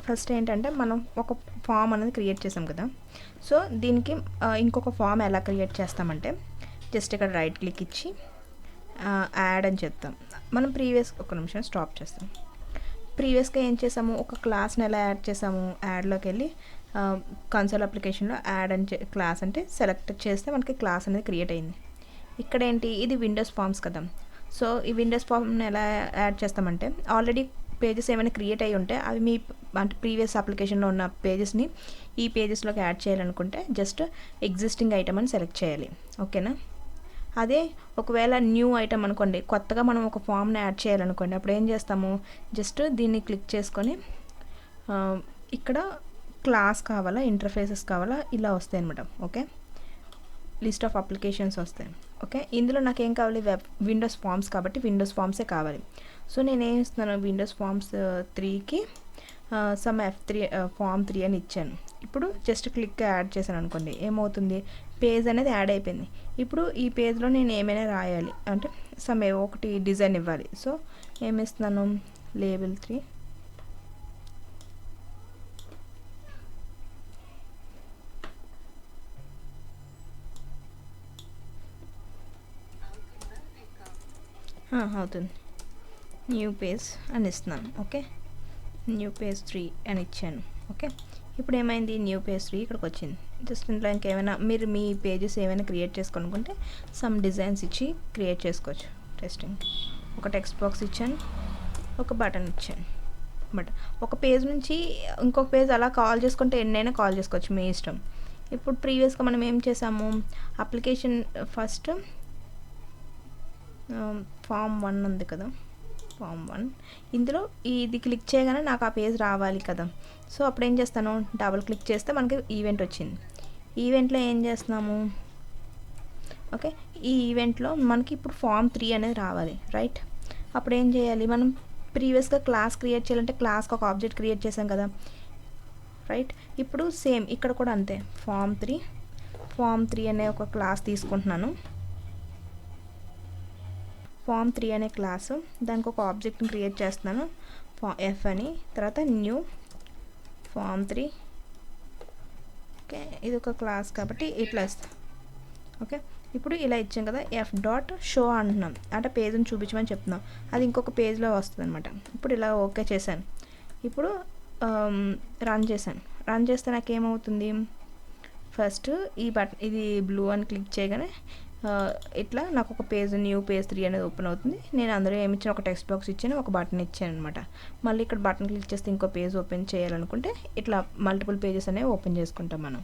First ఏంటంటే మనం ఒక ఫామ్ అనేది క్రియేట్ చేసాం కదా. సో దీనికి ఇంకొక ఫామ్ ఎలా క్రియేట్ చేస్తామంటే జస్ట్ ఇక్కడ రైట్ క్లిక్ ఇచ్చి యాడ్ అని చెప్తాం. మనం ఒక నిమిషం స్టాప్ చేస్తాం. ప్రీవియస్గా ఏం చేసాము, ఒక క్లాస్ని ఎలా యాడ్ చేసాము, యాడ్లోకి వెళ్ళి కన్సోల్ అప్లికేషన్లో యాడ్ అని క్లాస్ అంటే సెలెక్ట్ చేస్తే మనకి క్లాస్ అనేది క్రియేట్ అయింది. ఇక్కడ ఏంటి, ఇది విండోస్ ఫామ్స్ కదా. సో ఈ విండోస్ ఫామ్ని ఎలా యాడ్ చేస్తామంటే ఆల్రెడీ పేజెస్ ఏమైనా క్రియేట్ అయ్యి ఉంటే అవి మీ అంటే ప్రీవియస్ అప్లికేషన్లో ఉన్న పేజెస్ని ఈ పేజెస్లోకి యాడ్ చేయాలనుకుంటే జస్ట్ ఎగ్జిస్టింగ్ ఐటమ్ అని సెలెక్ట్ చేయాలి. ఓకేనా. అదే ఒకవేళ న్యూ ఐటమ్ అనుకోండి, కొత్తగా మనం ఒక ఫామ్ని యాడ్ చేయాలనుకోండి, అప్పుడు ఏం చేస్తాము, జస్ట్ దీన్ని క్లిక్ చేసుకొని ఇక్కడ క్లాస్ కావాలా, ఇంటర్ఫేసెస్ కావాలా, ఇలా వస్తాయి అనమాట. ఓకే, లిస్ట్ ఆఫ్ అప్లికేషన్స్ వస్తాయి. ఓకే, ఇందులో నాకు ఏం కావాలి, విండోస్ ఫామ్స్ కాబట్టి విండోస్ ఫామ్సే కావాలి. సో నేను ఏం ఇస్తున్నాను, విండోస్ ఫామ్స్ 3కి సమ్ F3 ఫామ్ 3 అని ఇచ్చాను. ఇప్పుడు జస్ట్ క్లిక్ యాడ్ చేశాను అనుకోండి, ఏమవుతుంది, పేజ్ అనేది యాడ్ అయిపోయింది. ఇప్పుడు ఈ పేజ్లో నేను ఏమైనా రాయాలి అంటే ఒకటి డిజైన్ ఇవ్వాలి. సో ఏమిస్తున్నాను, లేబుల్ 3 అవుతుంది, న్యూ పేజ్ అని ఇస్తున్నాను. ఓకే, న్యూ పేజ్ 3 అని ఇచ్చాను. ఓకే, ఇప్పుడు ఏమైంది, న్యూ పేజ్ 3 ఇక్కడికి వచ్చింది. జస్ట్ ఇంట్లో ఇంకేమైనా మీరు మీ పేజెస్ ఏమైనా క్రియేట్ చేసుకోనుకుంటే సమ్ డిజైన్స్ ఇచ్చి క్రియేట్ చేసుకోవచ్చు. టెస్టింగ్ ఒక టెక్స్ట్ బాక్స్ ఇచ్చాను, ఒక బటన్ ఇచ్చాను. బట్ ఒక పేజ్ నుంచి ఇంకొక పేజ్ అలా కాల్ చేసుకుంటే ఎన్నైనా కాల్ చేసుకోవచ్చు, మీ ఇష్టం. ఇప్పుడు ప్రీవియస్గా మనం ఏం చేసాము, అప్లికేషన్ ఫస్ట్ ఫామ్ 1 ఉంది కదా, ఫామ్ 1 ఇందులో ఇది క్లిక్ చేయగానే నాకు ఆ పేజ్ రావాలి కదా. సో అప్పుడు ఏం చేస్తాను, డబుల్ క్లిక్ చేస్తే మనకి ఈవెంట్ వచ్చింది. ఈవెంట్లో ఏం చేస్తున్నాము, ఓకే, ఈ ఈవెంట్లో మనకి ఇప్పుడు ఫామ్ 3 అనేది రావాలి, రైట్. అప్పుడు ఏం చేయాలి, మనం ప్రీవియస్గా క్లాస్ క్రియేట్ చేయాలంటే క్లాస్కి ఒక ఆబ్జెక్ట్ క్రియేట్ చేసాం కదా, రైట్. ఇప్పుడు సేమ్ ఇక్కడ కూడా అంతే, ఫామ్ 3 అనే ఒక క్లాస్ తీసుకుంటున్నాను. ఫామ్ 3 అనే క్లాసు, దానికి ఒక ఆబ్జెక్ట్ని క్రియేట్ చేస్తున్నాను, F అని, తర్వాత న్యూ ఫామ్ 3. ఓకే, ఇది ఒక క్లాస్ కాబట్టి ఇట్లా ఇస్తాం. ఓకే, ఇప్పుడు ఇలా ఇచ్చాం కదా, F.show అంటున్నాం, అంటే పేజ్ని చూపించమని చెప్తున్నాం. అది ఇంకొక పేజ్లో వస్తుంది అనమాట. ఇప్పుడు ఇలా ఓకే చేశాను. ఇప్పుడు రన్ చేశాను. రన్ చేస్తే నాకు ఏమవుతుంది, ఫస్ట్ ఈ ఇది బ్లూ అని క్లిక్ చేయగానే ఇట్లా నాకు ఒక పేజ్, న్యూ పేజ్ 3 అనేది ఓపెన్ అవుతుంది. నేను అందులో ఏమి ఇచ్చాను, ఒక టెక్స్ట్ బాక్స్ ఇచ్చాను, ఒక బటన్ ఇచ్చాను అనమాట. మళ్ళీ ఇక్కడ బటన్ క్లిక్ చేస్తే ఇంకో పేజ్ ఓపెన్ చేయాలనుకుంటే ఇట్లా మల్టిపుల్ పేజెస్ అనేవి ఓపెన్ చేసుకుంటాం మనం.